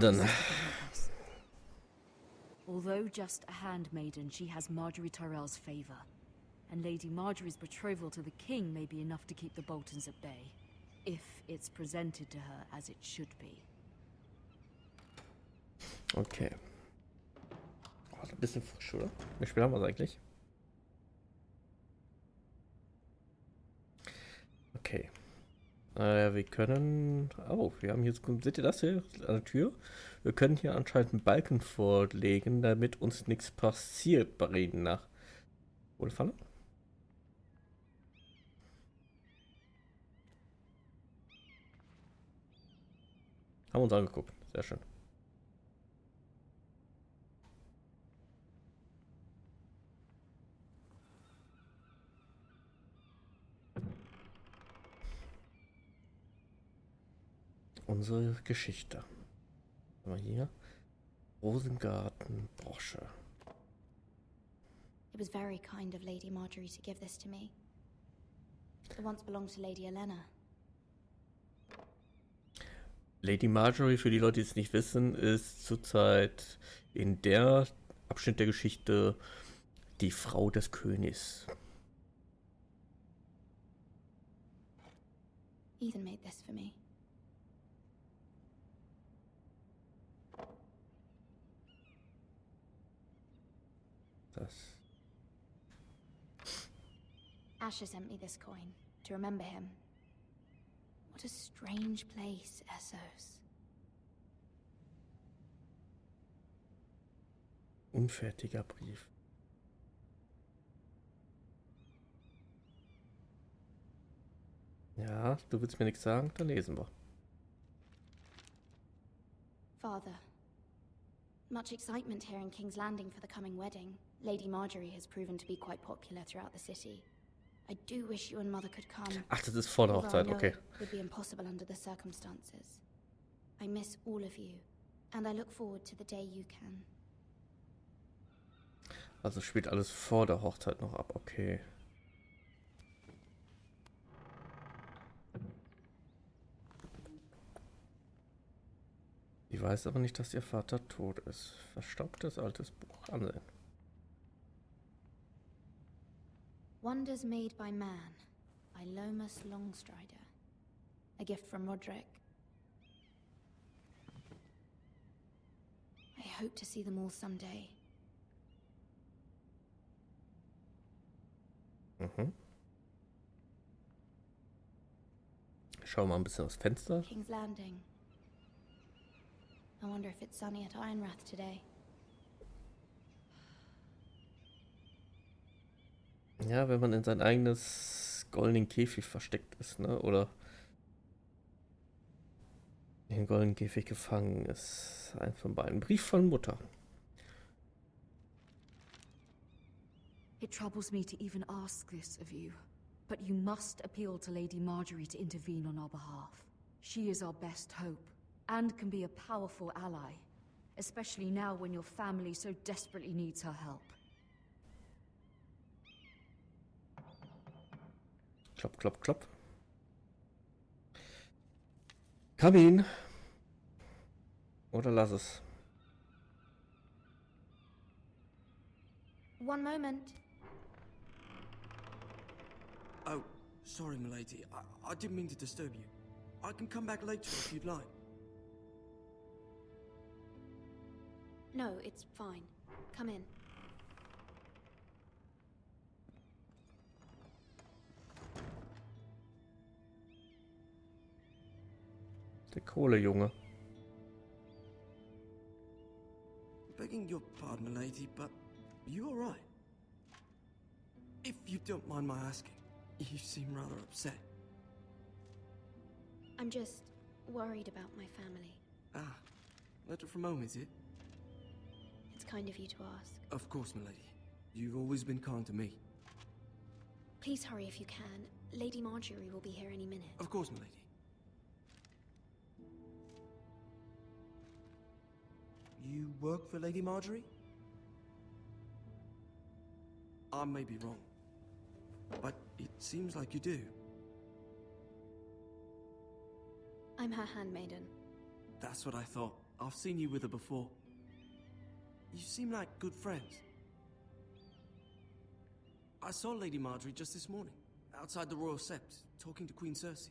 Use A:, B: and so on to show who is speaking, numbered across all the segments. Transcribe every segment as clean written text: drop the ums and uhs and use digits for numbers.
A: gebunden.
B: Although just a handmaiden, she has Marjorie Tyrell's favor. And Lady Marjorie's betrothal to the king may be enough to keep the Boltons at bay. If it's presented to her as it should be.
A: Okay. Oh, ein bisschen frisch, oder? Wie spät haben wir es eigentlich? Okay. Wir können... Oh, wir haben hier... Seht ihr das hier an der Tür? Wir können hier anscheinend einen Balken vorlegen, damit uns nichts passiert bei Reden nach. Wohlfallen? Haben uns angeguckt. Sehr schön. Unsere Geschichte. Mal hier. Rosengarten, Brosche.
C: It was very kind of Lady Marjorie to give this to me. It once belonged to Lady Olenna.
A: Lady Marjorie, für die Leute, die es nicht wissen, ist zurzeit in der Abschnitt der Geschichte die Frau des Königs.
C: Ethan made this for me.
A: Das.
C: Asher sent me this coin to remember him. What a strange place, Essos.
A: Unfertiger Brief. Ja, du willst mir nichts sagen? Dann lesen wir.
C: Father, much excitement here in King's Landing for the coming wedding. Lady Marjorie has proven to be quite popular throughout the city. I do wish you and Mother could come.
A: Ach, das ist vor der Hochzeit, okay.
C: It would be impossible under the circumstances. I miss all of you, and I look forward to the day you can.
A: Also spielt alles vor der Hochzeit noch ab, okay. Ich weiß aber nicht, dass ihr Vater tot ist. Verstaubtes altes Buch. Ansehen.
C: Wonders Made by Man by Lomas Longstrider. A gift from Roderick. I hope to see them all someday.
A: Mhm. Schau mal ein bisschen aus Fenster.
C: King's Landing. I wonder if it's sunny at Ironrath today.
A: Ja, wenn man in sein eigenes goldenen Käfig versteckt ist, ne? Oder in den goldenen Käfig gefangen ist. Ein von beiden. Brief von Mutter.
B: It troubles me to even ask this of you, but you must appeal to Lady Marjorie to intervene on our behalf. She is our best hope, and can be a powerful ally, especially now when your family so desperately needs her help.
A: Klopp, klopp, klopp. Kamin. Oder lass es.
C: One moment.
D: Oh, sorry, milady. I didn't mean to disturb you. I can come back later if you'd like.
C: No, it's fine. Come in.
A: Der Kohlejunge.
D: Begging your pardon, milady, but you all right? If you don't mind my asking, you seem rather upset.
C: I'm just worried about my family.
D: Ah, letter from home, is it?
C: It's kind of you to ask.
D: Of course, milady. You've always been kind to me.
C: Please hurry if you can. Lady Marjorie will be here any minute.
D: Of course, milady. You work for Lady Marjorie? I may be wrong, but it seems like you do.
C: I'm her handmaiden.
D: That's what I thought. I've seen you with her before. You seem like good friends. I saw Lady Marjorie just this morning, outside the Royal Sept, talking to Queen Cersei.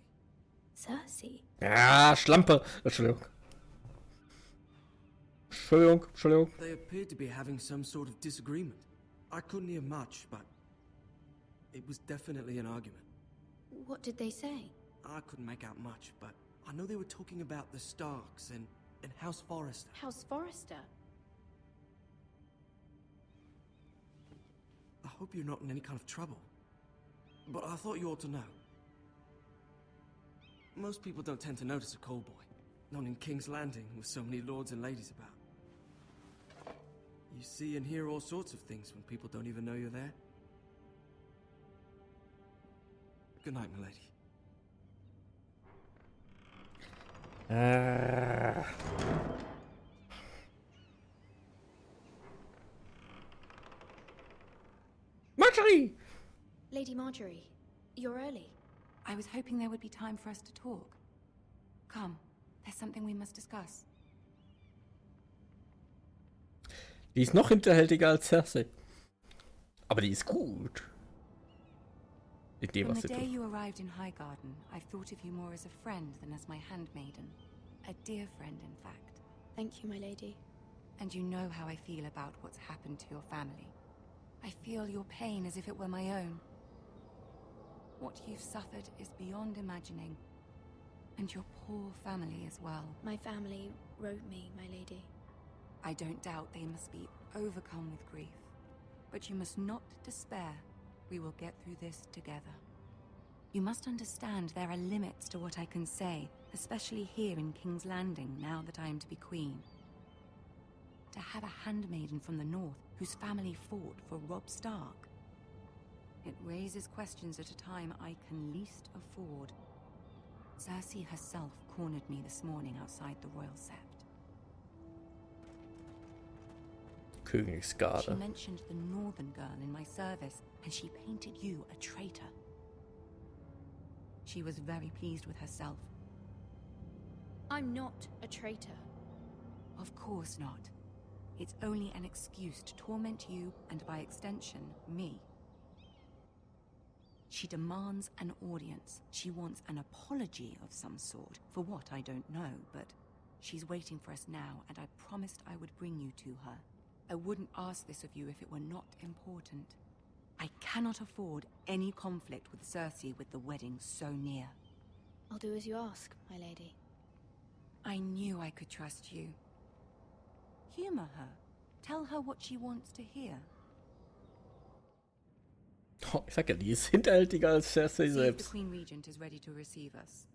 C: Cersei?
A: Ja, Schlampe. Entschuldigung. Entschuldigung.
D: They appeared to be having some sort of disagreement. I couldn't hear much, but it was definitely an argument.
C: What did they say?
D: I couldn't make out much, but I know they were talking about the Starks and Haus Forrester.
C: Haus Forrester?
D: I hope you're not in any kind of trouble. But I thought you ought to know. Most people don't tend to notice a call boy. Not in King's Landing with so many lords and ladies about. You see and hear all sorts of things when people don't even know you're there. Good night, milady.
A: Marjorie!
C: Lady Marjorie, you're early.
E: I was hoping there would be time for us to talk. Come, there's something we must discuss.
A: Die ist noch hinterhältiger als Cersei. Aber die ist gut. In dem,
E: From
A: was
E: the
A: sie
E: day
A: tut.
E: you arrived in Highgarden, I've thought of you more as a friend than as my handmaiden. A dear friend, in fact.
C: Thank you, my lady.
E: And you know how I feel about what's happened to your family. I feel your pain as if it were my own. What you've suffered is beyond imagining. And your poor family as well.
C: My family wrote me, my lady.
E: I don't doubt they must be overcome with grief. But you must not despair. We will get through this together. You must understand there are limits to what I can say, especially here in King's Landing, now that I am to be queen. To have a handmaiden from the north whose family fought for Robb Stark. It raises questions at a time I can least afford. Cersei herself cornered me this morning outside the Royal Sept. She
A: Königsgarde.
E: mentioned the northern girl in my service, and she painted you a traitor. She was very pleased with herself.
C: I'm not a traitor.
E: Of course not. It's only an excuse to torment you, and by extension, me. She demands an audience. She wants an apology of some sort. For what, I don't know, but she's waiting for us now, and I promised I would bring you to her. I wouldn't ask this of you if it were not important. I cannot afford any conflict with Cersei with the wedding so near.
C: I'll do as you ask, my lady.
E: I knew I could trust you. Humor her. Tell her what she wants to hear.
A: Oh, ich sag ja, die ist hinterhältiger als Cersei
E: See if the
A: selbst.
E: Queen Regent is ready to receive us.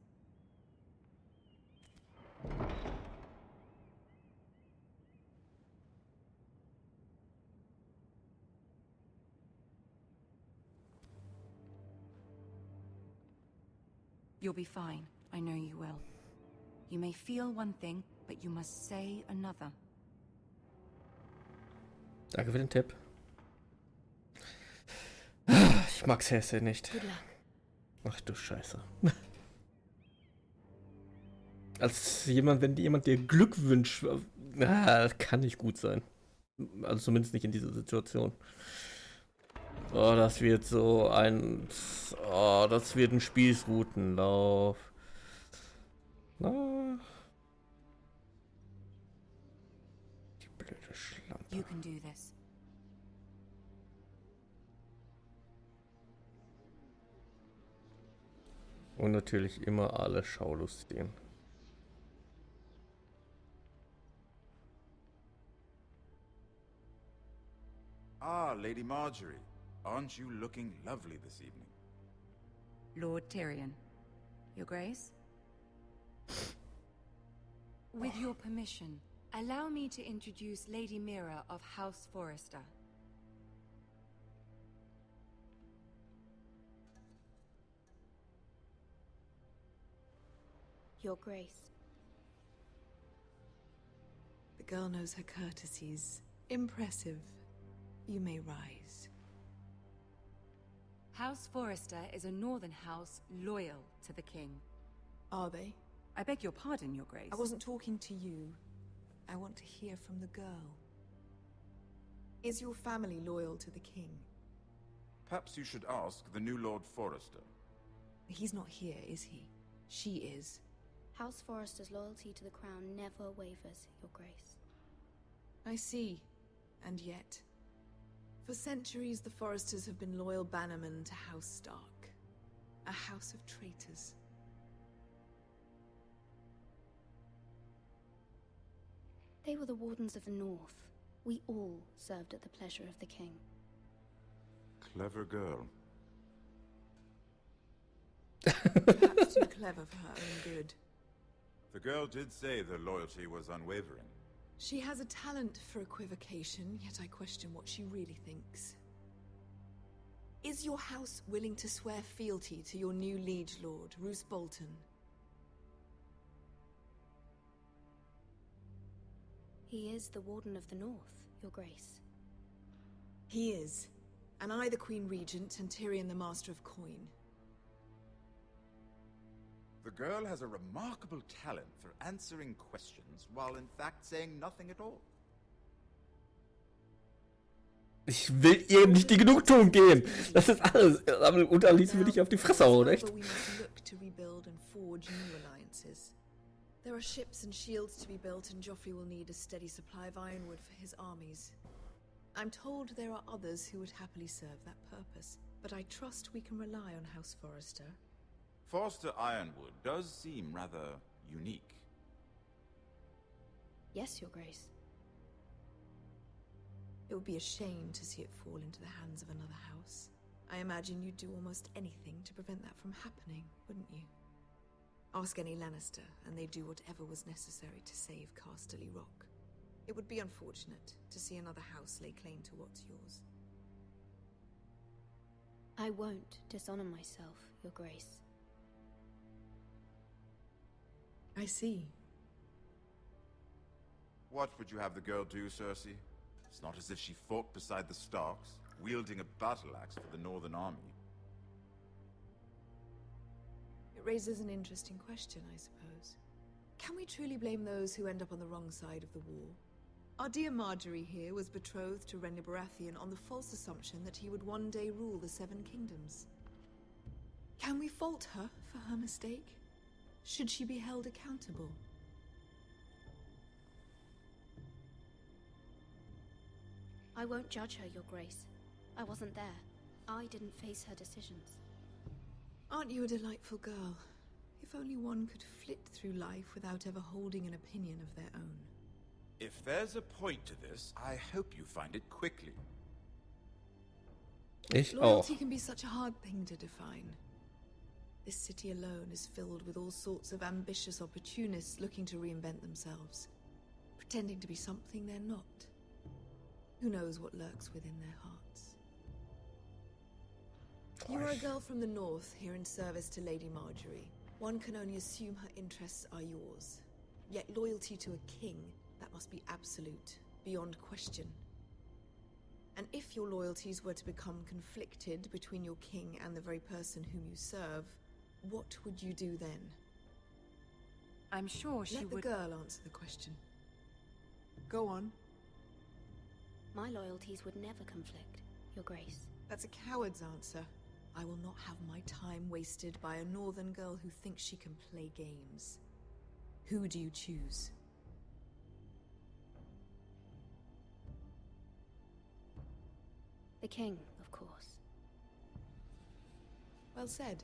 E: You'll be fine. I know you will. You may feel one thing, but you must say another.
A: Danke für den Tipp. Ich mag Cersei nicht.
C: Good luck.
A: Ach du Scheiße. Als jemand, wenn jemand dir Glück wünscht, kann nicht gut sein. Also zumindest nicht in dieser Situation. Oh, das wird so ein... Oh, das wird ein Spießrutenlauf. Na. Die blöde Schlampe.
E: You can do this.
A: Und natürlich immer alle Schaulustigen.
F: Ah, Lady Marjorie. Aren't you looking lovely this evening?
E: Lord Tyrion. Your Grace? With your permission, allow me to introduce Lady Mira of Haus Forrester.
C: Your Grace.
G: The girl knows her courtesies. Impressive. You may rise.
E: Haus Forrester is a northern house loyal to the king.
G: Are they?
E: I beg your pardon, Your Grace.
G: I wasn't talking to you. I want to hear from the girl. Is your family loyal to the king?
F: Perhaps you should ask the new Lord Forrester.
G: He's not here, is he? She is.
C: Haus Forrester's loyalty to the crown never wavers, Your Grace.
G: I see. And yet, for centuries the Forresters have been loyal bannermen to House Stark. A house of traitors.
C: They were the Wardens of the North. We all served at the pleasure of the king.
F: Clever girl.
G: Perhaps too clever for her own good.
F: The girl did say their loyalty was unwavering.
G: She has a talent for equivocation, yet I question what she really thinks. Is your house willing to swear fealty to your new liege lord, Roose Bolton?
C: He is the Warden of the North, Your Grace.
G: He is. And I the Queen Regent and Tyrion the Master of Coin.
F: The girl has a remarkable talent for answering questions while in fact saying nothing at all.
A: Ich will ihr nicht die Genugtuung geben. Das ist alles. Und dann ließen wir dich auf die Fresse hauen, echt?
G: We must look to rebuild and forge new alliances. There are ships and shields to be built, and Joffrey will need a steady supply of ironwood for his armies. I'm told there are others who would happily serve that purpose, but I trust we can rely on Haus Forrester.
F: Forster Ironwood does seem rather unique.
C: Yes, Your Grace.
G: It would be a shame to see it fall into the hands of another house. I imagine you'd do almost anything to prevent that from happening, wouldn't you? Ask any Lannister, and they'd do whatever was necessary to save Casterly Rock. It would be unfortunate to see another house lay claim to what's yours.
C: I won't dishonor myself, Your Grace.
G: I see.
F: What would you have the girl do, Cersei? It's not as if she fought beside the Starks, wielding a battle axe for the Northern Army.
G: It raises an interesting question, I suppose. Can we truly blame those who end up on the wrong side of the war? Our dear Marjorie here was betrothed to Renly Baratheon on the false assumption that he would one day rule the Seven Kingdoms. Can we fault her for her mistake? Should she be held accountable?
C: I won't judge her, Your Grace. I wasn't there. I didn't face her decisions.
G: Aren't you a delightful girl? If only one could flit through life without ever holding an opinion of their own.
F: If there's a point to this, I hope you find it quickly.
A: Ich auch.
G: Loyalty can be such a hard thing to define. This city alone is filled with all sorts of ambitious opportunists looking to reinvent themselves, pretending to be something they're not. Who knows what lurks within their hearts? You are a girl from the north, here in service to Lady Marjorie. One can only assume her interests are yours. Yet loyalty to a king, that must be absolute, beyond question. And if your loyalties were to become conflicted between your king and the very person whom you serve, what would you do then?
E: I'm sure she
G: Let
E: would...
G: the girl answer the question. Go on.
C: My loyalties would never conflict, Your Grace.
G: That's a coward's answer. I will not have my time wasted by a northern girl who thinks she can play games. Who do you choose?
C: The king, of course.
G: Well said.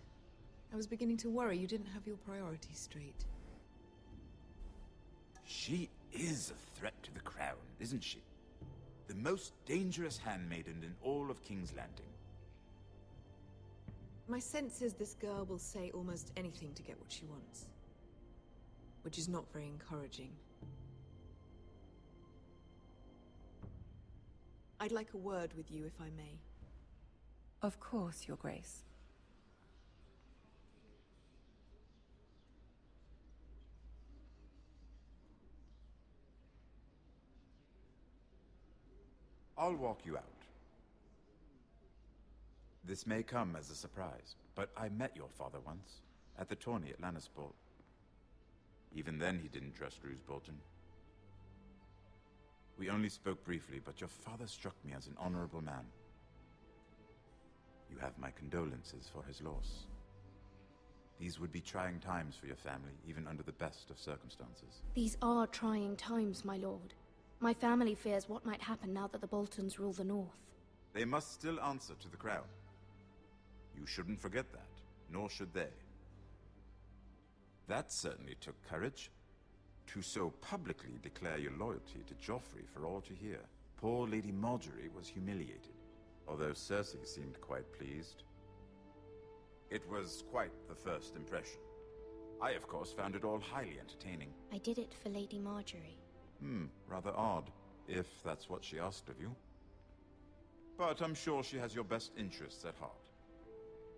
G: I was beginning to worry you didn't have your priorities straight.
F: She is a threat to the crown, isn't she? The most dangerous handmaiden in all of King's Landing.
G: My sense is this girl will say almost anything to get what she wants. Which is not very encouraging. I'd like a word with you, if I may.
E: Of course, Your Grace.
F: I'll walk you out. This may come as a surprise, but I met your father once, at the tourney at Lannisport. Even then he didn't trust Roose Bolton. We only spoke briefly, but your father struck me as an honorable man. You have my condolences for his loss. These would be trying times for your family, even under the best of circumstances.
C: These are trying times, my lord. My family fears what might happen now that the Boltons rule the north.
F: They must still answer to the crown. You shouldn't forget that, nor should they. That certainly took courage. To so publicly declare your loyalty to Joffrey for all to hear. Poor Lady Marjorie was humiliated, although Cersei seemed quite pleased. It was quite the first impression. I, of course, found it all highly entertaining.
C: I did it for Lady Marjorie.
F: Rather odd, if that's what she asked of you. But I'm sure she has your best interests at heart.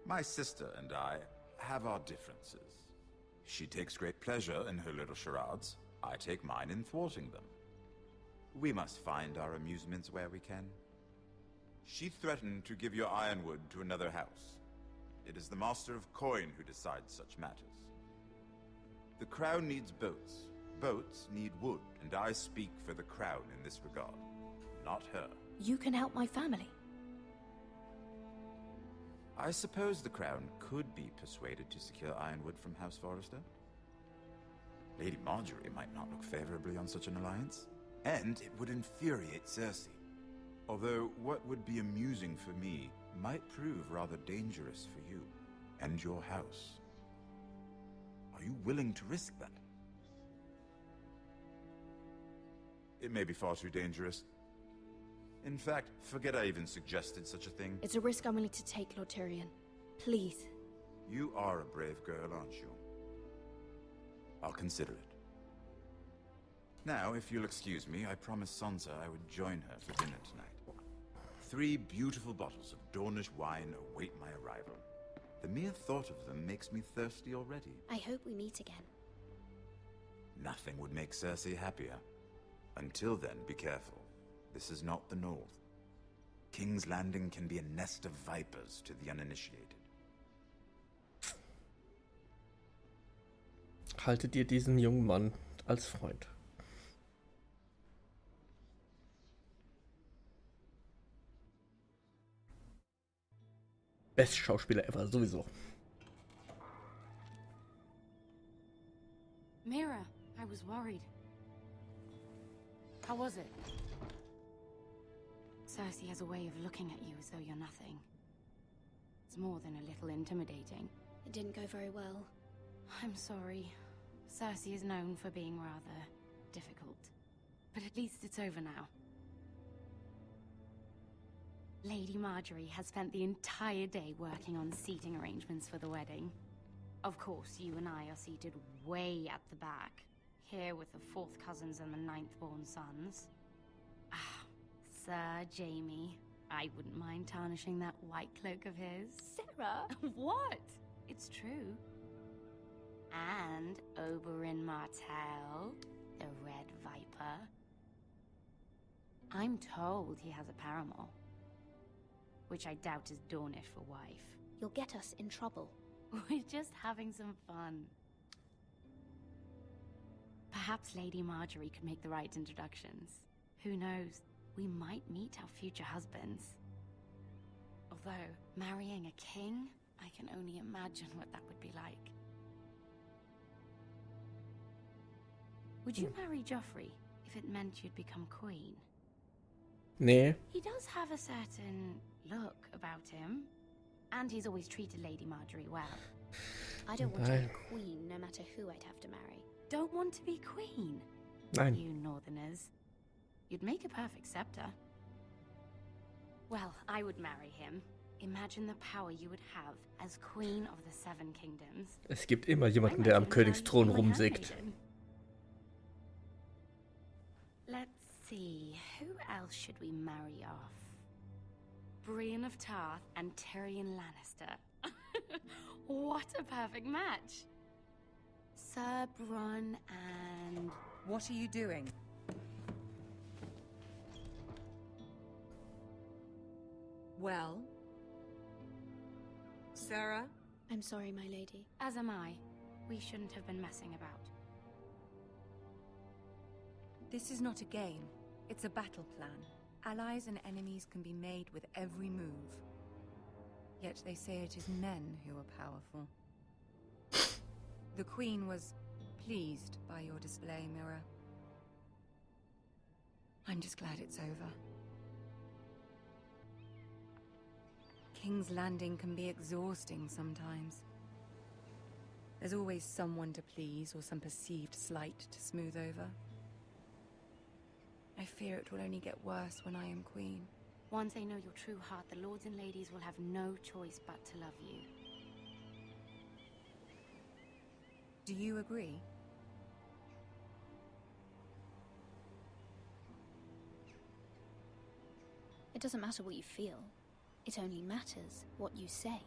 F: My sister and I have our differences. She takes great pleasure in her little charades. I take mine in thwarting them. We must find our amusements where we can. She threatened to give your ironwood to another house. It is the Master of Coin who decides such matters. The crown needs boats. Boats need wood, and I speak for the crown in this regard, not her.
C: You can help my family.
F: I suppose the crown could be persuaded to secure ironwood from Haus Forrester. Lady Marjorie might not look favorably on such an alliance, and it would infuriate Cersei. Although what would be amusing for me might prove rather dangerous for you and your house. Are you willing to risk that? It may be far too dangerous. In fact, forget I even suggested such a thing.
C: It's a risk I'm willing to take, Lord Tyrion. Please.
F: You are a brave girl, aren't you? I'll consider it. Now, if you'll excuse me, I promised Sansa I would join her for dinner tonight. 3 beautiful bottles of Dornish wine await my arrival. The mere thought of them makes me thirsty already.
C: I hope we meet again.
F: Nothing would make Cersei happier. Until then, be careful. This is not the North. King's Landing can be a nest of vipers to the uninitiated.
A: Haltet ihr diesen jungen Mann als Freund? Best Schauspieler ever, sowieso.
E: Mira, I was worried. How was it? Cersei has a way of looking at you as though you're nothing. It's more than a little intimidating.
C: It didn't go very well.
E: I'm sorry. Cersei is known for being rather difficult. But at least it's over now. Lady Marjorie has spent the entire day working on seating arrangements for the wedding. Of course, you and I are seated way at the back, here with the 4th cousins and the 9th-born sons. Ah, Sir Jaime. I wouldn't mind tarnishing that white cloak of his.
C: Sarah!
E: What? It's true. And Oberyn Martell, the Red Viper. I'm told he has a paramour, which I doubt is Dornish for wife.
C: You'll get us in trouble.
E: We're just having some fun. Perhaps Lady Marjorie could make the right introductions. Who knows? We might meet our future husbands. Although, marrying a king, I can only imagine what that would be like. Would you marry Joffrey if it meant you'd become queen?
A: Nee.
E: He does have a certain look about him. And he's always treated Lady Marjorie well.
C: I don't want to be queen, no matter who I'd have to marry.
E: Don't want to be queen?
A: Nein.
E: You Northerners. You'd make a perfect scepter. Well, I would marry him. Imagine the power you would have as Queen of the 7 Kingdoms.
A: Es gibt immer jemanden, der am Königsthron rumsägt.
E: Let's see, who else should we marry off? Brienne of Tarth and Tyrion Lannister. What a perfect match! Sir Bronn and...
H: What are you doing? Well? Sarah?
C: I'm sorry, my lady.
E: As am I. We shouldn't have been messing about.
H: This is not a game.
E: It's a battle plan. Allies and enemies can be made with every move. Yet they say it is men who are powerful. The Queen was pleased by your display, Mirror. I'm just glad it's over. King's Landing can be exhausting sometimes. There's always someone to please or some perceived slight to smooth over. I fear it will only get worse when I am Queen.
C: Once they know your true heart, the lords and ladies will have no choice but to love you.
E: Do you agree?
C: It doesn't matter what you feel. It only matters what you say.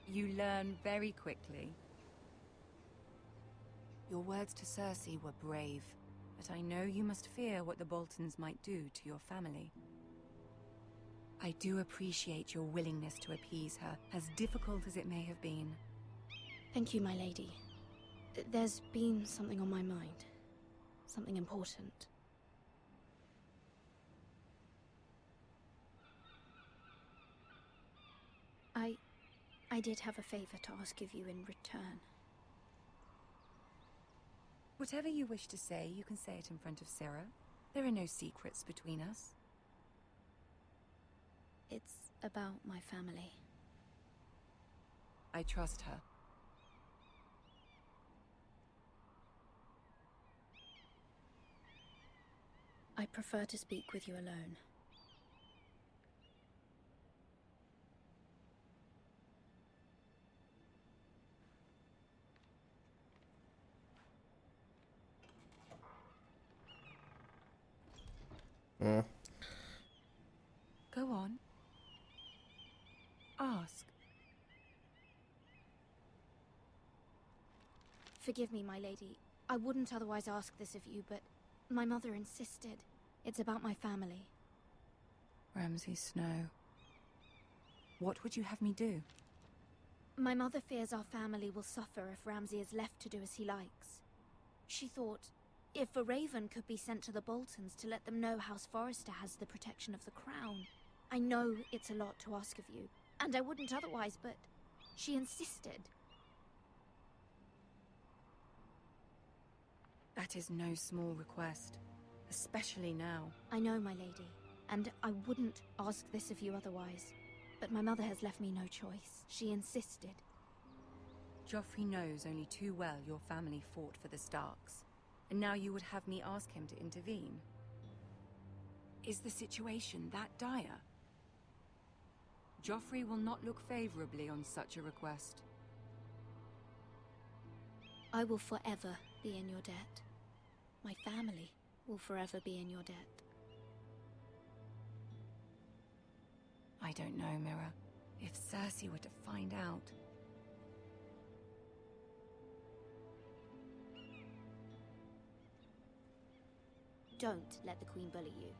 E: You learn very quickly. Your words to Cersei were brave, but I know you must fear what the Boltons might do to your family. I do appreciate your willingness to appease her, as difficult as it may have been.
C: Thank you, my lady. There's been something on my mind. Something important. I did have a favor to ask of you in return.
E: Whatever you wish to say, you can say it in front of Sarah. There are no secrets between us.
C: It's about my family.
E: I trust her.
C: I prefer to speak with you alone.
E: Go on. Ask.
C: Forgive me, my lady. I wouldn't otherwise ask this of you, but my mother insisted. It's about my family.
E: Ramsay Snow. What would you have me do?
C: My mother fears our family will suffer if Ramsay is left to do as he likes. She thought, if a raven could be sent to the Boltons to let them know Haus Forrester has the protection of the crown. I know it's a lot to ask of you, and I wouldn't otherwise, but she insisted.
E: That is no small request, especially now.
C: I know, my lady, and I wouldn't ask this of you otherwise, but my mother has left me no choice. She insisted.
E: Joffrey knows only too well your family fought for the Starks, and now you would have me ask him to intervene. Is the situation that dire? Joffrey will not look favorably on such a request.
C: I will forever be in your debt. My family will forever be in your debt.
E: I don't know, Mirror. If Cersei were to find out...
C: Don't let the Queen bully you.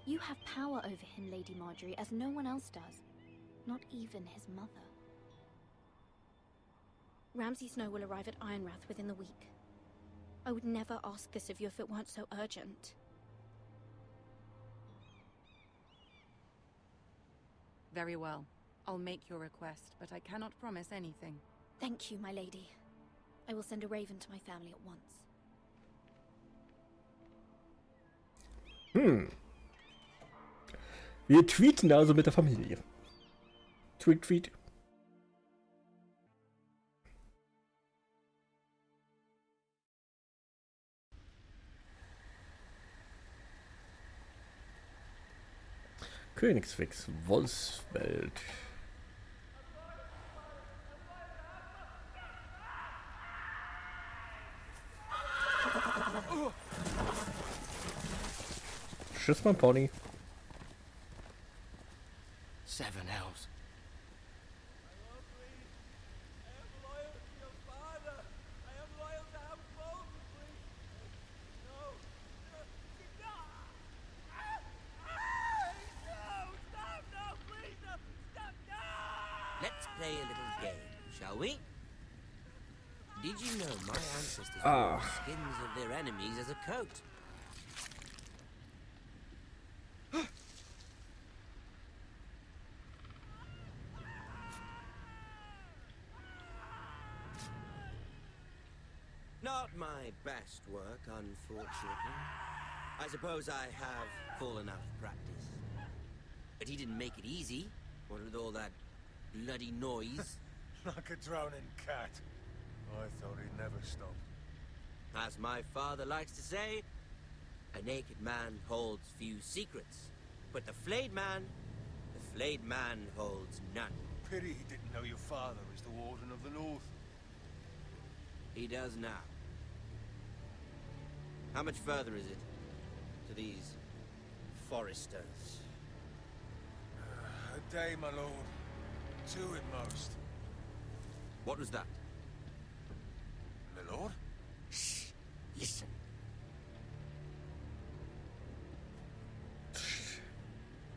C: You have power over him, Lady Marjorie, as no one else does. Not even his mother. Ramsay Snow will arrive at Ironrath within the week. I would never ask this of you if it weren't so urgent.
E: Very well. I'll make your request, but I cannot promise anything.
C: Thank you, my lady. I will send a raven to my family at once.
A: Wir tweeten also mit der Familie. Tweet, tweet. Königswix, Wolfswelt. Tschüss, mein Pony.
I: 7 elves.
J: Let's play a little game, shall we? Did you know my ancestors wore the skins of their enemies as a coat? not my best work, unfortunately. I suppose I have fallen out of practice. But he didn't make it easy, what with all that bloody noise.
K: Like a drowning cat. I thought he'd never stop.
J: As my father likes to say, a naked man holds few secrets. But the flayed man holds none.
K: Pity he didn't know your father is the Warden of the North.
J: He does now. How much further is it to these Forresters?
K: A day, my lord. 2 at most.
J: What was that?
K: My lord?
J: Shh! Listen.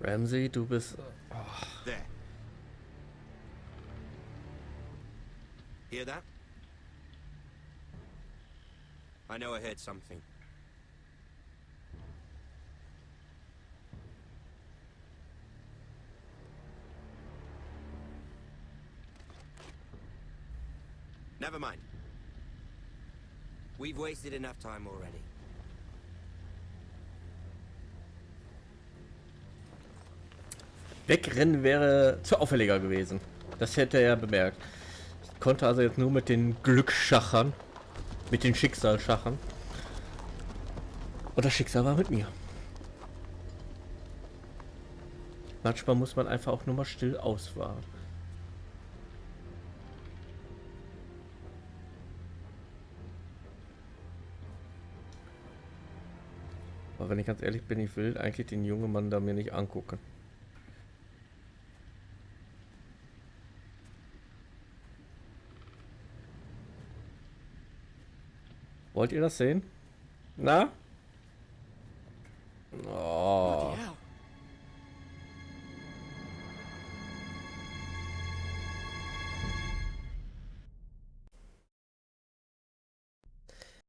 A: Ramsay, du bist... Oh.
J: There. Hear that? I know I heard something. Never mind. We've wasted enough time already.
A: Wegrennen wäre zu auffälliger gewesen. Das hätte er bemerkt. Ich konnte also jetzt nur mit den Glücksschachern, mit den Schicksalsschachern. Und das Schicksal war mit mir. Manchmal muss man einfach auch nur mal still ausfahren. Aber wenn ich ganz ehrlich bin, ich will eigentlich den jungen Mann da mir nicht angucken. Wollt ihr das sehen? Na? Oh.